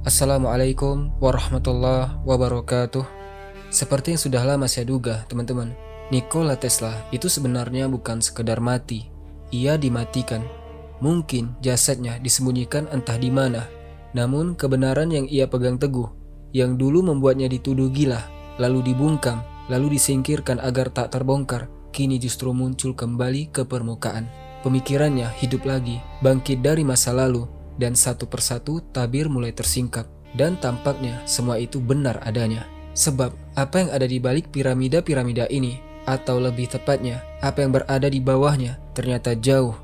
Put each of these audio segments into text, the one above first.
Assalamualaikum warahmatullahi wabarakatuh. Seperti yang sudah lama saya duga, teman-teman, Nikola Tesla itu sebenarnya bukan sekedar mati. Ia dimatikan. Mungkin jasadnya disembunyikan entah di mana. Namun kebenaran yang ia pegang teguh, yang dulu membuatnya dituduh gila, lalu dibungkam, lalu disingkirkan agar tak terbongkar, kini justru muncul kembali ke permukaan. Pemikirannya hidup lagi, bangkit dari masa lalu, dan satu persatu tabir mulai tersingkap. Dan tampaknya semua itu benar adanya. Sebab apa yang ada di balik piramida-piramida ini, atau lebih tepatnya apa yang berada di bawahnya, ternyata jauh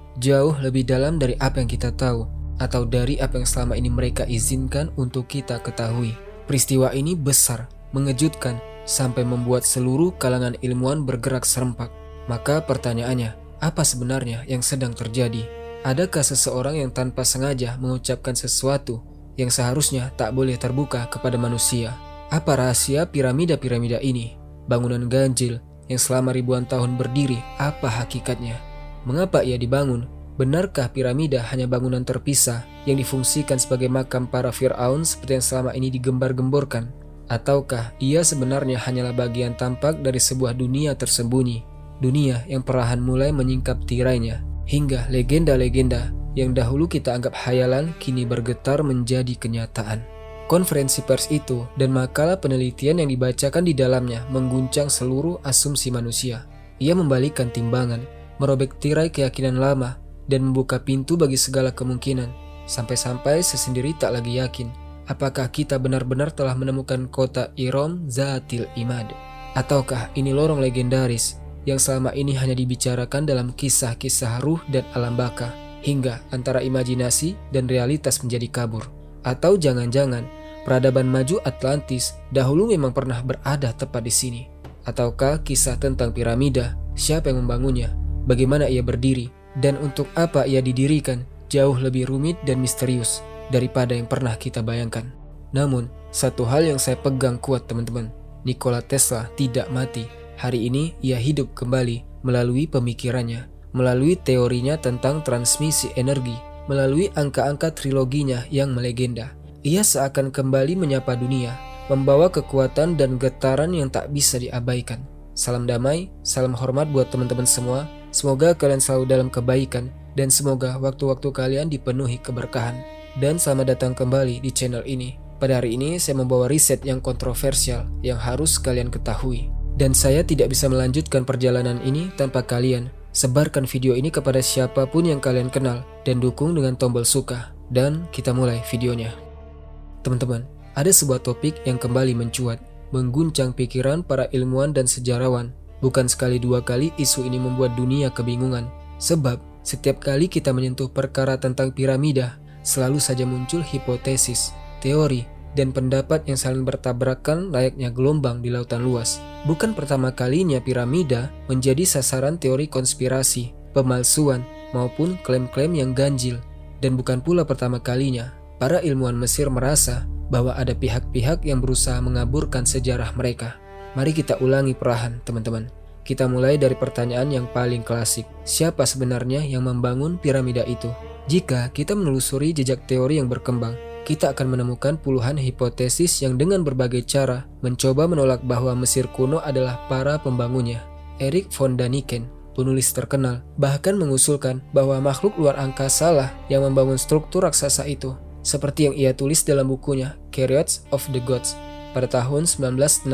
lebih dalam dari apa yang kita tahu, atau dari apa yang selama ini mereka izinkan untuk kita ketahui. Peristiwa ini besar, mengejutkan, sampai membuat seluruh kalangan ilmuwan bergerak serempak. Maka pertanyaannya, apa sebenarnya yang sedang terjadi? Adakah seseorang yang tanpa sengaja mengucapkan sesuatu yang seharusnya tak boleh terbuka kepada manusia? Apa rahasia piramida-piramida ini? Bangunan ganjil yang selama ribuan tahun berdiri, apa hakikatnya? Mengapa ia dibangun? Benarkah piramida hanya bangunan terpisah yang difungsikan sebagai makam para Fir'aun seperti yang selama ini digembar-gemborkan? Ataukah ia sebenarnya hanyalah bagian tampak dari sebuah dunia tersembunyi? Dunia yang perlahan mulai menyingkap tirainya, hingga legenda-legenda yang dahulu kita anggap hayalan kini bergetar menjadi kenyataan. Konferensi pers itu dan makalah penelitian yang dibacakan di dalamnya mengguncang seluruh asumsi manusia. Ia membalikkan timbangan, merobek tirai keyakinan lama, dan membuka pintu bagi segala kemungkinan. Sampai-sampai sesendiri tak lagi yakin, apakah kita benar-benar telah menemukan kota Iram Zatil Imad? Ataukah ini lorong legendaris yang selama ini hanya dibicarakan dalam kisah-kisah ruh dan alam baka, hingga antara imajinasi dan realitas menjadi kabur? Atau jangan-jangan peradaban maju Atlantis dahulu memang pernah berada tepat di sini? Ataukah kisah tentang piramida, siapa yang membangunnya, bagaimana ia berdiri, dan untuk apa ia didirikan, jauh lebih rumit dan misterius daripada yang pernah kita bayangkan? Namun, satu hal yang saya pegang kuat, teman-teman, Nikola Tesla tidak mati. Hari ini ia hidup kembali melalui pemikirannya, melalui teorinya tentang transmisi energi, melalui angka-angka triloginya yang melegenda. Ia seakan kembali menyapa dunia, membawa kekuatan dan getaran yang tak bisa diabaikan. Salam damai, salam hormat buat teman-teman semua. Semoga kalian selalu dalam kebaikan, dan semoga waktu-waktu kalian dipenuhi keberkahan. Dan selamat datang kembali di channel ini. Pada hari ini saya membawa riset yang kontroversial yang harus kalian ketahui. Dan saya tidak bisa melanjutkan perjalanan ini tanpa kalian. Sebarkan video ini kepada siapapun yang kalian kenal dan dukung dengan tombol suka. Dan kita mulai videonya. Teman-teman, ada sebuah topik yang kembali mencuat, mengguncang pikiran para ilmuwan dan sejarawan. Bukan sekali dua kali isu ini membuat dunia kebingungan. Sebab setiap kali kita menyentuh perkara tentang piramida, selalu saja muncul hipotesis, teori, dan pendapat yang saling bertabrakan layaknya gelombang di lautan luas. Bukan pertama kalinya piramida menjadi sasaran teori konspirasi, pemalsuan, maupun klaim-klaim yang ganjil. Dan bukan pula pertama kalinya para ilmuwan Mesir merasa bahwa ada pihak-pihak yang berusaha mengaburkan sejarah mereka. Mari kita ulangi perlahan, teman-teman. Kita mulai dari pertanyaan yang paling klasik. Siapa sebenarnya yang membangun piramida itu? Jika kita menelusuri jejak teori yang berkembang, kita akan menemukan puluhan hipotesis yang dengan berbagai cara mencoba menolak bahwa Mesir kuno adalah para pembangunnya. Erich von Däniken, penulis terkenal, bahkan mengusulkan bahwa makhluk luar angkasa lah yang membangun struktur raksasa itu, seperti yang ia tulis dalam bukunya Chariots of the Gods pada tahun 1968.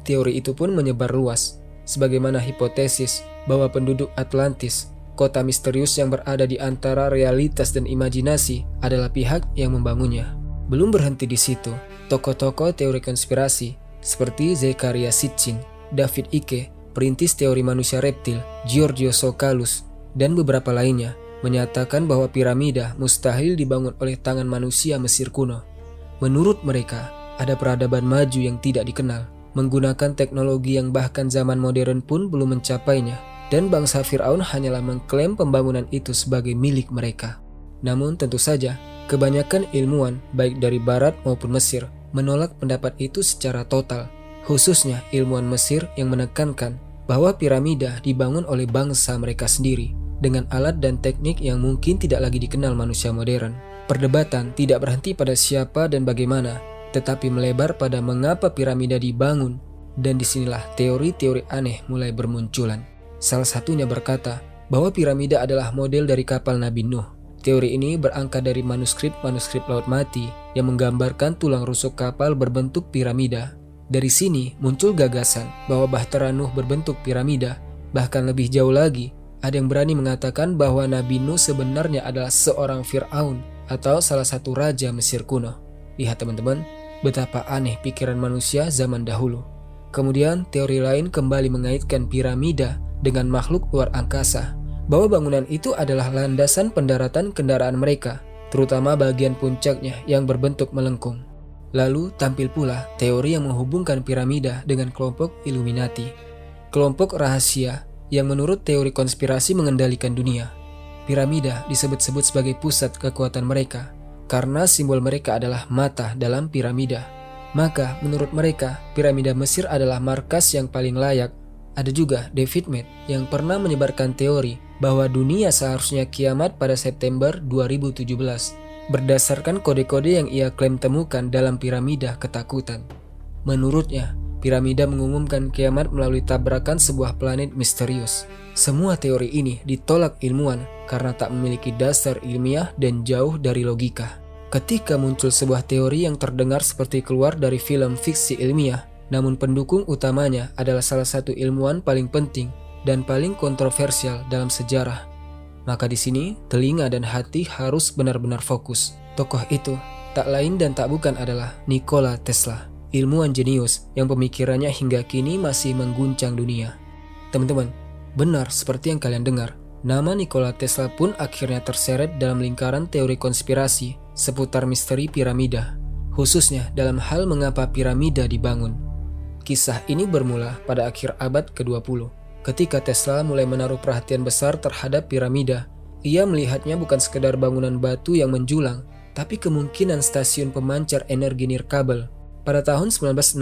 Teori itu pun menyebar luas, sebagaimana hipotesis bahwa penduduk Atlantis, kota misterius yang berada di antara realitas dan imajinasi, adalah pihak yang membangunnya. Belum berhenti di situ, tokoh-tokoh teori konspirasi seperti Zecharia Sitchin, David Icke, perintis teori manusia reptil, Giorgio Tsoukalos, dan beberapa lainnya menyatakan bahwa piramida mustahil dibangun oleh tangan manusia Mesir kuno. Menurut mereka, ada peradaban maju yang tidak dikenal, menggunakan teknologi yang bahkan zaman modern pun belum mencapainya. Dan bangsa Fir'aun hanyalah mengklaim pembangunan itu sebagai milik mereka. Namun tentu saja, kebanyakan ilmuwan baik dari Barat maupun Mesir menolak pendapat itu secara total. Khususnya ilmuwan Mesir yang menekankan bahwa piramida dibangun oleh bangsa mereka sendiri dengan alat dan teknik yang mungkin tidak lagi dikenal manusia modern. Perdebatan tidak berhenti pada siapa dan bagaimana, tetapi melebar pada mengapa piramida dibangun, dan disinilah teori-teori aneh mulai bermunculan. Salah satunya berkata bahwa piramida adalah model dari kapal Nabi Nuh. Teori ini berangkat dari manuskrip Laut Mati yang menggambarkan tulang rusuk kapal berbentuk piramida. Dari sini muncul gagasan bahwa Bahtera Nuh berbentuk piramida. Bahkan lebih jauh lagi, ada yang berani mengatakan bahwa Nabi Nuh sebenarnya adalah seorang Fir'aun atau salah satu raja Mesir kuno. Lihat teman-teman, betapa aneh pikiran manusia zaman dahulu. Kemudian teori lain kembali mengaitkan piramida dengan makhluk luar angkasa, bahwa bangunan itu adalah landasan pendaratan kendaraan mereka, terutama bagian puncaknya yang berbentuk melengkung. Lalu tampil pula teori yang menghubungkan piramida dengan kelompok Illuminati, kelompok rahasia yang menurut teori konspirasi mengendalikan dunia. Piramida disebut-sebut sebagai pusat kekuatan mereka karena simbol mereka adalah mata dalam piramida. Maka menurut mereka, piramida Mesir adalah markas yang paling layak. Ada juga David Mead yang pernah menyebarkan teori bahwa dunia seharusnya kiamat pada September 2017 berdasarkan kode-kode yang ia klaim temukan dalam piramida ketakutan. Menurutnya, piramida mengumumkan kiamat melalui tabrakan sebuah planet misterius. Semua teori ini ditolak ilmuwan karena tak memiliki dasar ilmiah dan jauh dari logika. Ketika muncul sebuah teori yang terdengar seperti keluar dari film fiksi ilmiah, namun pendukung utamanya adalah salah satu ilmuwan paling penting dan paling kontroversial dalam sejarah, maka di sini telinga dan hati harus benar-benar fokus. Tokoh itu tak lain dan tak bukan adalah Nikola Tesla, ilmuwan jenius yang pemikirannya hingga kini masih mengguncang dunia. Teman-teman, benar seperti yang kalian dengar, nama Nikola Tesla pun akhirnya terseret dalam lingkaran teori konspirasi seputar misteri piramida, khususnya dalam hal mengapa piramida dibangun. Kisah ini bermula pada akhir abad ke-20. Ketika Tesla mulai menaruh perhatian besar terhadap piramida, ia melihatnya bukan sekedar bangunan batu yang menjulang, tapi kemungkinan stasiun pemancar energi nirkabel. Pada tahun 1905,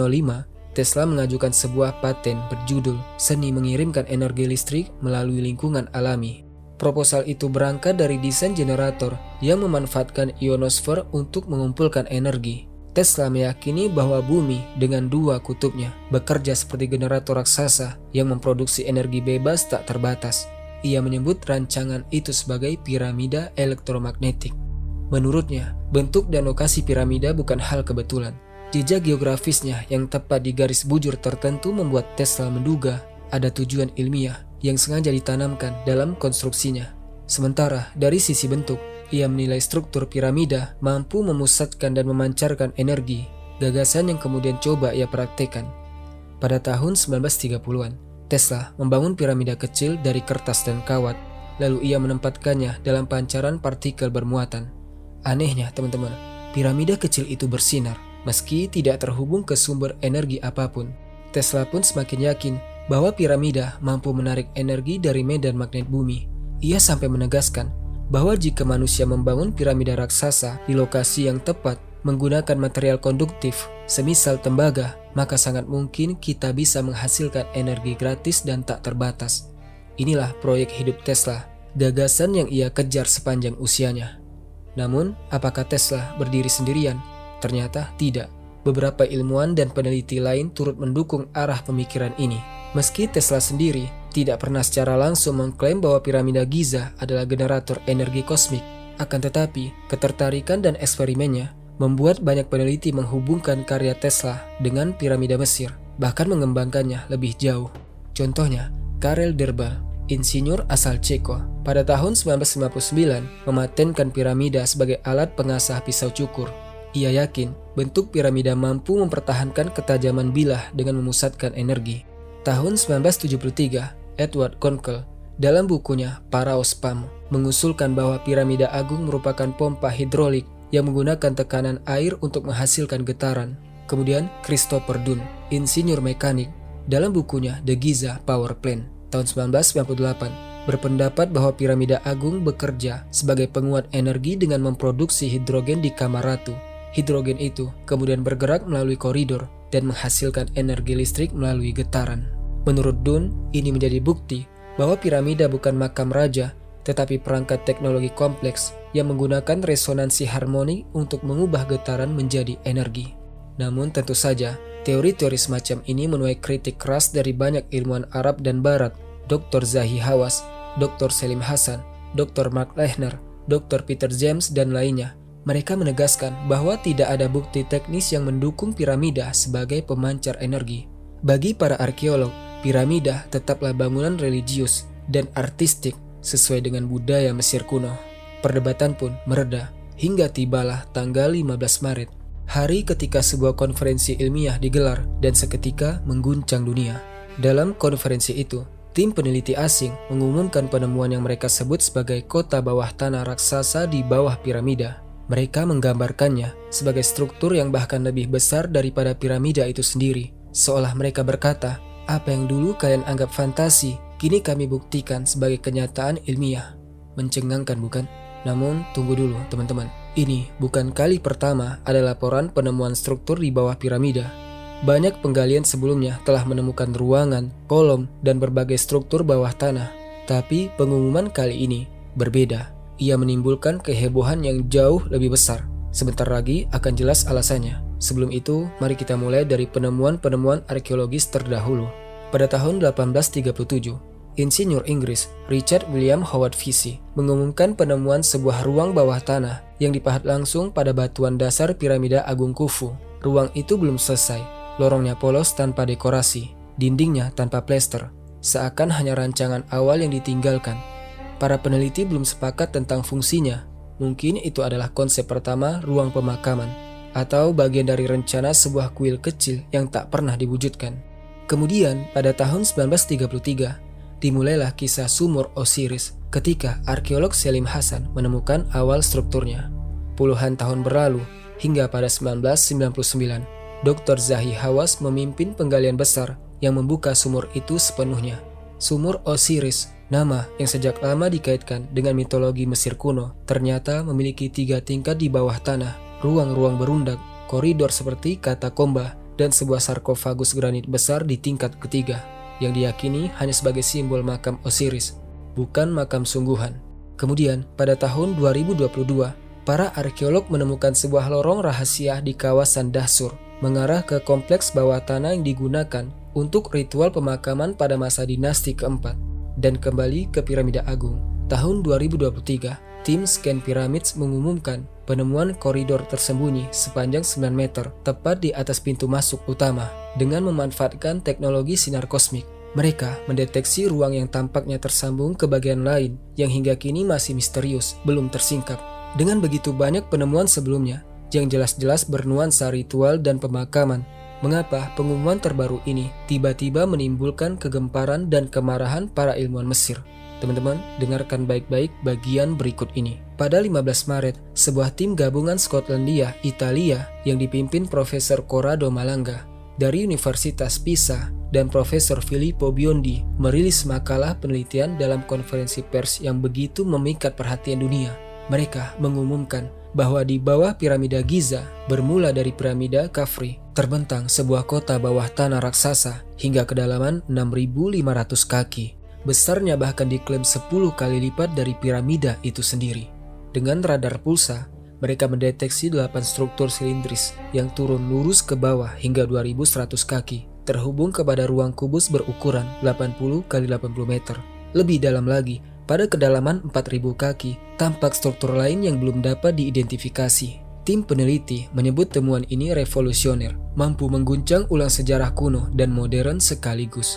Tesla mengajukan sebuah paten berjudul Seni Mengirimkan Energi Listrik Melalui Lingkungan Alami. Proposal itu berangkat dari desain generator yang memanfaatkan ionosfer untuk mengumpulkan energi. Tesla meyakini bahwa bumi dengan dua kutubnya bekerja seperti generator raksasa yang memproduksi energi bebas tak terbatas. Ia menyebut rancangan itu sebagai piramida elektromagnetik. Menurutnya, bentuk dan lokasi piramida bukan hal kebetulan. Jejak geografisnya yang tepat di garis bujur tertentu membuat Tesla menduga ada tujuan ilmiah yang sengaja ditanamkan dalam konstruksinya. Sementara dari sisi bentuk, ia menilai struktur piramida mampu memusatkan dan memancarkan energi, gagasan yang kemudian coba ia praktekkan. Pada tahun 1930-an, Tesla membangun piramida kecil dari kertas dan kawat, lalu ia menempatkannya dalam pancaran partikel bermuatan. Anehnya teman-teman, piramida kecil itu bersinar, meski tidak terhubung ke sumber energi apapun. Tesla pun semakin yakin bahwa piramida mampu menarik energi dari medan magnet bumi. Ia sampai menegaskan bahwa jika manusia membangun piramida raksasa di lokasi yang tepat menggunakan material konduktif, semisal tembaga, maka sangat mungkin kita bisa menghasilkan energi gratis dan tak terbatas. Inilah proyek hidup Tesla, gagasan yang ia kejar sepanjang usianya. Namun, apakah Tesla berdiri sendirian? Ternyata tidak. Beberapa ilmuwan dan peneliti lain turut mendukung arah pemikiran ini. Meski Tesla sendiri tidak pernah secara langsung mengklaim bahwa piramida Giza adalah generator energi kosmik, akan tetapi ketertarikan dan eksperimennya membuat banyak peneliti menghubungkan karya Tesla dengan piramida Mesir, bahkan mengembangkannya lebih jauh. Contohnya, Karel Derbal, insinyur asal Ceko, pada tahun 1959 mematenkan piramida sebagai alat pengasah pisau cukur. Ia yakin bentuk piramida mampu mempertahankan ketajaman bilah dengan memusatkan energi. Tahun 1973, Edward Konkel dalam bukunya Paraos Pam mengusulkan bahwa piramida agung merupakan pompa hidrolik yang menggunakan tekanan air untuk menghasilkan getaran. Kemudian Christopher Dunn, insinyur mekanik, dalam bukunya The Giza Power Plant tahun 1998 berpendapat bahwa piramida agung bekerja sebagai penguat energi dengan memproduksi hidrogen di kamar ratu. Hidrogen itu kemudian bergerak melalui koridor dan menghasilkan energi listrik melalui getaran. Menurut Dunn, ini menjadi bukti bahwa piramida bukan makam raja, tetapi perangkat teknologi kompleks yang menggunakan resonansi harmonik untuk mengubah getaran menjadi energi. Namun tentu saja, teori-teori semacam ini menuai kritik keras dari banyak ilmuwan Arab dan Barat, Dr. Zahi Hawass, Dr. Salim Hassan, Dr. Mark Lehner, Dr. Peter James, dan lainnya. Mereka menegaskan bahwa tidak ada bukti teknis yang mendukung piramida sebagai pemancar energi. Bagi para arkeolog, piramida tetaplah bangunan religius dan artistik sesuai dengan budaya Mesir kuno. Perdebatan pun mereda hingga tibalah tanggal 15 Maret, hari ketika sebuah konferensi ilmiah digelar dan seketika mengguncang dunia. Dalam konferensi itu, tim peneliti asing mengumumkan penemuan yang mereka sebut sebagai kota bawah tanah raksasa di bawah piramida. Mereka menggambarkannya sebagai struktur yang bahkan lebih besar daripada piramida itu sendiri. Seolah mereka berkata, apa yang dulu kalian anggap fantasi, kini kami buktikan sebagai kenyataan ilmiah. Mencengangkan bukan? Namun tunggu dulu teman-teman. Ini bukan kali pertama ada laporan penemuan struktur di bawah piramida. Banyak penggalian sebelumnya telah menemukan ruangan, kolom, dan berbagai struktur bawah tanah. Tapi pengumuman kali ini berbeda. Ia menimbulkan kehebohan yang jauh lebih besar. Sebentar lagi akan jelas alasannya. Sebelum itu, mari kita mulai dari penemuan-penemuan arkeologis terdahulu. Pada tahun 1837, insinyur Inggris Richard William Howard Vesey mengumumkan penemuan sebuah ruang bawah tanah yang dipahat langsung pada batuan dasar piramida Agung Khufu. Ruang itu belum selesai. Lorongnya polos tanpa dekorasi, dindingnya tanpa plester, seakan hanya rancangan awal yang ditinggalkan. Para peneliti belum sepakat tentang fungsinya. Mungkin itu adalah konsep pertama ruang pemakaman, atau bagian dari rencana sebuah kuil kecil yang tak pernah diwujudkan. Kemudian, pada tahun 1933, dimulailah kisah sumur Osiris ketika arkeolog Salim Hassan menemukan awal strukturnya. Puluhan tahun berlalu, hingga pada 1999, Dr. Zahi Hawass memimpin penggalian besar yang membuka sumur itu sepenuhnya. Sumur Osiris, nama yang sejak lama dikaitkan dengan mitologi Mesir kuno, ternyata memiliki 3 tingkat di bawah tanah, ruang-ruang berundak, koridor seperti katakomba, dan sebuah sarkofagus granit besar di tingkat ketiga, yang diyakini hanya sebagai simbol makam Osiris, bukan makam sungguhan. Kemudian, pada tahun 2022, para arkeolog menemukan sebuah lorong rahasia di kawasan Dahshur, mengarah ke kompleks bawah tanah yang digunakan untuk ritual pemakaman pada masa dinasti keempat, dan kembali ke piramida agung. Tahun 2023, tim Scan Pyramids mengumumkan penemuan koridor tersembunyi sepanjang 9 meter tepat di atas pintu masuk utama. Dengan memanfaatkan teknologi sinar kosmik, mereka mendeteksi ruang yang tampaknya tersambung ke bagian lain yang hingga kini masih misterius, belum tersingkap. Dengan begitu banyak penemuan sebelumnya yang jelas-jelas bernuansa ritual dan pemakaman, mengapa pengumuman terbaru ini tiba-tiba menimbulkan kegemparan dan kemarahan para ilmuwan Mesir? Teman-teman, dengarkan baik-baik bagian berikut ini. Pada 15 Maret, sebuah tim gabungan Skotlandia, Italia yang dipimpin Profesor Corrado Malanga dari Universitas Pisa dan Profesor Filippo Biondi merilis makalah penelitian dalam konferensi pers yang begitu memikat perhatian dunia. Mereka mengumumkan bahwa di bawah piramida Giza, bermula dari piramida Khafre, terbentang sebuah kota bawah tanah raksasa hingga kedalaman 6.500 kaki. Besarnya bahkan diklaim 10 kali lipat dari piramida itu sendiri. Dengan radar pulsa, mereka mendeteksi 8 struktur silindris yang turun lurus ke bawah hingga 2.100 kaki, terhubung kepada ruang kubus berukuran 80 kali 80 meter. Lebih dalam lagi, pada kedalaman 4.000 kaki, tampak struktur lain yang belum dapat diidentifikasi. Tim peneliti menyebut temuan ini revolusioner, mampu mengguncang ulang sejarah kuno dan modern sekaligus.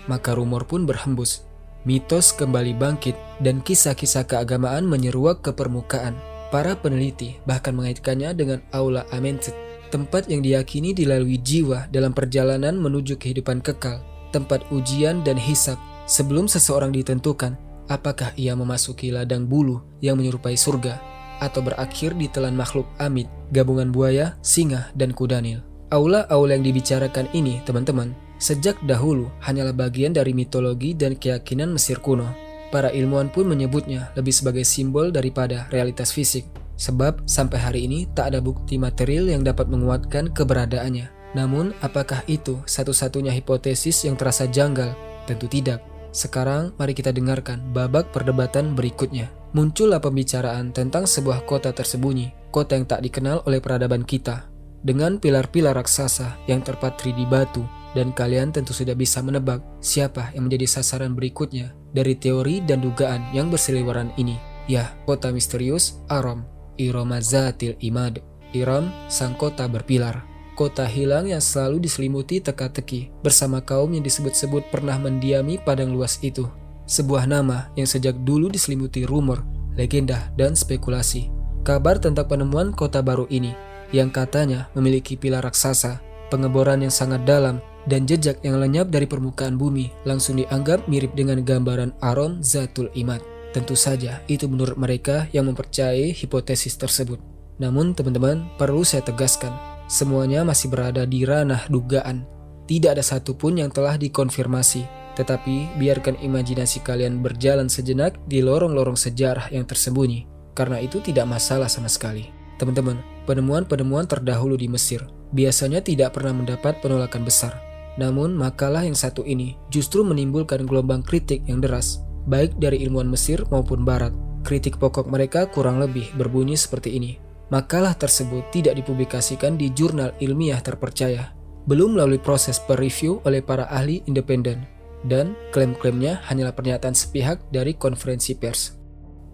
Maka rumor pun berhembus. Mitos kembali bangkit dan kisah-kisah keagamaan menyeruak ke permukaan. Para peneliti bahkan mengaitkannya dengan Aula Amentet, tempat yang diyakini dilalui jiwa dalam perjalanan menuju kehidupan kekal, tempat ujian dan hisab sebelum seseorang ditentukan apakah ia memasuki ladang bulu yang menyerupai surga atau berakhir di telan makhluk amit, gabungan buaya, singa, dan kudanil. Aula-aula yang dibicarakan ini, teman-teman, sejak dahulu hanyalah bagian dari mitologi dan keyakinan Mesir kuno. Para ilmuwan pun menyebutnya lebih sebagai simbol daripada realitas fisik, sebab sampai hari ini tak ada bukti material yang dapat menguatkan keberadaannya. Namun, apakah itu satu-satunya hipotesis yang terasa janggal? Tentu tidak. Sekarang mari kita dengarkan babak perdebatan berikutnya. Muncullah pembicaraan tentang sebuah kota tersembunyi, kota yang tak dikenal oleh peradaban kita, dengan pilar-pilar raksasa yang terpatri di batu, dan kalian tentu sudah bisa menebak siapa yang menjadi sasaran berikutnya dari teori dan dugaan yang berseliweran ini. Ya, kota misterius Aram, Iram Zatil Imad. Iram, sang kota berpilar. Kota hilang yang selalu diselimuti teka-teki bersama kaum yang disebut-sebut pernah mendiami padang luas itu. Sebuah nama yang sejak dulu diselimuti rumor, legenda, dan spekulasi. Kabar tentang penemuan kota baru ini yang katanya memiliki pilar raksasa, pengeboran yang sangat dalam, dan jejak yang lenyap dari permukaan bumi langsung dianggap mirip dengan gambaran Aram Zatul Imad. Tentu saja itu menurut mereka yang mempercayai hipotesis tersebut. Namun teman-teman, perlu saya tegaskan, semuanya masih berada di ranah dugaan. Tidak ada satupun yang telah dikonfirmasi, tetapi biarkan imajinasi kalian berjalan sejenak di lorong-lorong sejarah yang tersembunyi, karena itu tidak masalah sama sekali. Teman-teman, penemuan-penemuan terdahulu di Mesir biasanya tidak pernah mendapat penolakan besar. Namun makalah yang satu ini justru menimbulkan gelombang kritik yang deras, baik dari ilmuwan Mesir maupun Barat. Kritik pokok mereka kurang lebih berbunyi seperti ini. Makalah tersebut tidak dipublikasikan di jurnal ilmiah terpercaya, belum melalui proses per-review oleh para ahli independen, dan klaim-klaimnya hanyalah pernyataan sepihak dari konferensi pers.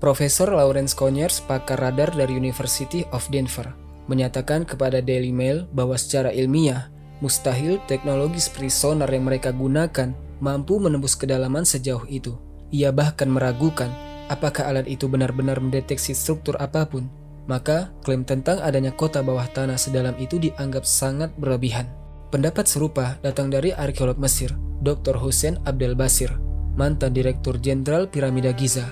Profesor Lawrence Conyers, pakar radar dari University of Denver, menyatakan kepada Daily Mail bahwa secara ilmiah, mustahil teknologi seperti sonar yang mereka gunakan mampu menembus kedalaman sejauh itu. Ia bahkan meragukan apakah alat itu benar-benar mendeteksi struktur apapun. Maka, klaim tentang adanya kota bawah tanah sedalam itu dianggap sangat berlebihan. Pendapat serupa datang dari arkeolog Mesir, Dr. Hussein Abdel Basir, mantan Direktur Jenderal Piramida Giza.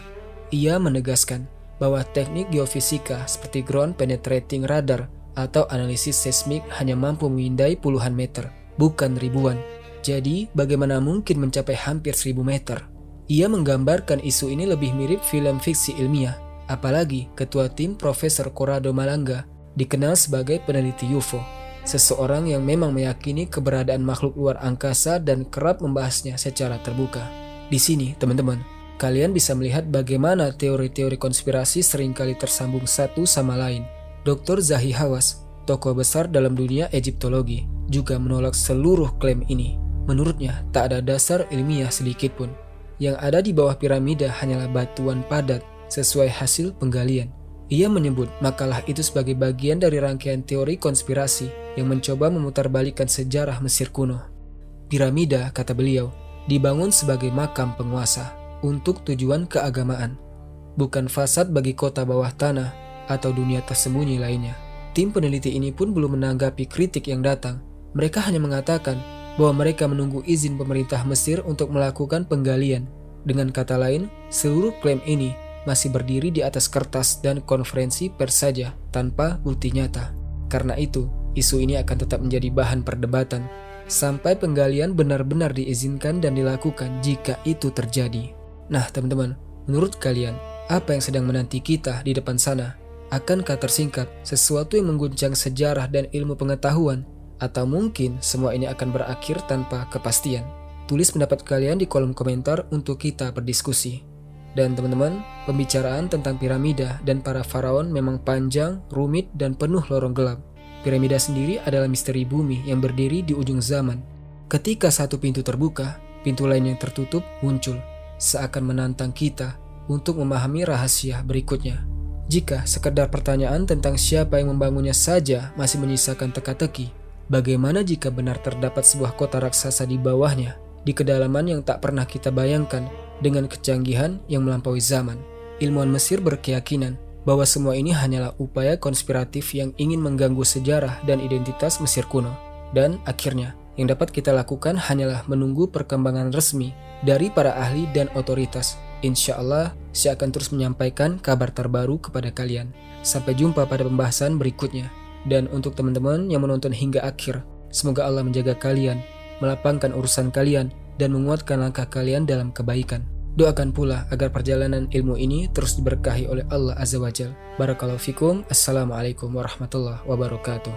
Ia menegaskan bahwa teknik geofisika seperti ground penetrating radar atau analisis seismik hanya mampu memindai puluhan meter, bukan ribuan. Jadi, bagaimana mungkin mencapai hampir 1000 meter? Ia menggambarkan isu ini lebih mirip film fiksi ilmiah. Apalagi ketua tim Profesor Corrado Malanga dikenal sebagai peneliti UFO, seseorang yang memang meyakini keberadaan makhluk luar angkasa dan kerap membahasnya secara terbuka. Di sini, teman-teman, kalian bisa melihat bagaimana teori-teori konspirasi seringkali tersambung satu sama lain. Dr. Zahi Hawass, tokoh besar dalam dunia Egyptologi, juga menolak seluruh klaim ini. Menurutnya, tak ada dasar ilmiah sedikit pun. Yang ada di bawah piramida hanyalah batuan padat sesuai hasil penggalian. Ia menyebut makalah itu sebagai bagian dari rangkaian teori konspirasi yang mencoba memutarbalikkan sejarah Mesir kuno. Piramida, kata beliau, dibangun sebagai makam penguasa untuk tujuan keagamaan, bukan fasad bagi kota bawah tanah atau dunia tersembunyi lainnya. Tim peneliti ini pun belum menanggapi kritik yang datang. Mereka hanya mengatakan bahwa mereka menunggu izin pemerintah Mesir untuk melakukan penggalian. Dengan kata lain, seluruh klaim ini masih berdiri di atas kertas dan konferensi pers saja tanpa bukti nyata. Karena itu, isu ini akan tetap menjadi bahan perdebatan sampai penggalian benar-benar diizinkan dan dilakukan jika itu terjadi. Nah teman-teman, menurut kalian, apa yang sedang menanti kita di depan sana? Akankah tersingkap sesuatu yang mengguncang sejarah dan ilmu pengetahuan? Atau mungkin semua ini akan berakhir tanpa kepastian? Tulis pendapat kalian di kolom komentar untuk kita berdiskusi. Dan teman-teman, pembicaraan tentang piramida dan para faraon memang panjang, rumit, dan penuh lorong gelap. Piramida sendiri adalah misteri bumi yang berdiri di ujung zaman. Ketika satu pintu terbuka, pintu lain yang tertutup muncul, seakan menantang kita untuk memahami rahasia berikutnya. Jika sekedar pertanyaan tentang siapa yang membangunnya saja masih menyisakan teka-teki, bagaimana jika benar terdapat sebuah kota raksasa di bawahnya, di kedalaman yang tak pernah kita bayangkan dengan kecanggihan yang melampaui zaman? Ilmuwan Mesir berkeyakinan bahwa semua ini hanyalah upaya konspiratif yang ingin mengganggu sejarah dan identitas Mesir kuno. Dan akhirnya, yang dapat kita lakukan hanyalah menunggu perkembangan resmi dari para ahli dan otoritas. Insya Allah, saya akan terus menyampaikan kabar terbaru kepada kalian. Sampai jumpa pada pembahasan berikutnya. Dan untuk teman-teman yang menonton hingga akhir, semoga Allah menjaga kalian, melapangkan urusan kalian, dan menguatkan langkah kalian dalam kebaikan. Doakan pula agar perjalanan ilmu ini terus diberkahi oleh Allah Azza wa Jalla. Barakallahu fikum. Assalamualaikum warahmatullahi wabarakatuh.